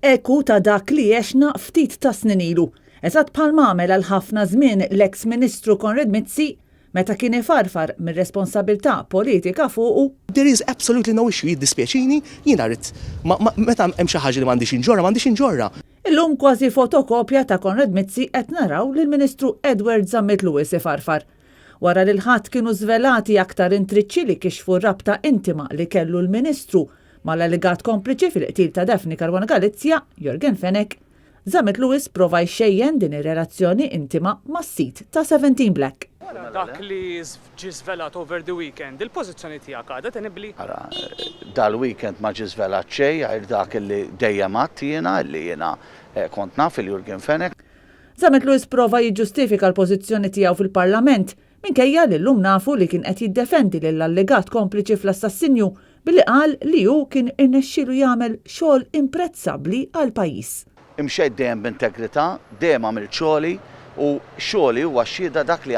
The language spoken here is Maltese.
Eku ta' dak li jexna ftit ta' snin ilu. Eżatt bħal m'għamel għal ħafna żmien l-eks Ministru Konrad Mizzi meta kien ifarfar mir-responsabilità politika fuqu. There is absolutely no issue, jiddispjaċini, jiena rrid meta hemm xi ħaġa li m'għandix inġorra. Illum kważi fotokopja ta' Konrad Mizzi qed naraw lil Ministru Edward Zammit Lewis ifarfar. Wara li l-ħadd kienu żvelati aktar intriċċi li kixfu rabta intima li kellu l-Ministru mal-allegat kompliċi fil-qtil ta' Daphne Caruana Galizia, Jürgen Fenech, Zammit Lewis prova jxejjen din ir-relazzjoni intima mas-sit ta' 17 Black. Dak li ġi żvelat over the weekend, il-pożizzjoni tiegħek għadha tenibbli? Dal-weekend ma ġi żvelat xejn għal dak li dejjem għadt jiena li jiena kont naf il-Jürgen Fenech. Zammit Lewis prova jiġġustifika l-pożizzjoni tiegħu fil-Parlament minkejja li llum nafu li kien qed jiddefendi lill-allegat kompliċi fl-assassinju billi qal li hu kien irnexxielu jagħmel xogħol imprezzabbli għal pajjiż. Imxejt dejjem b'integrità, dejjem għamilt xogħli u xogħli huwa xhieda dak li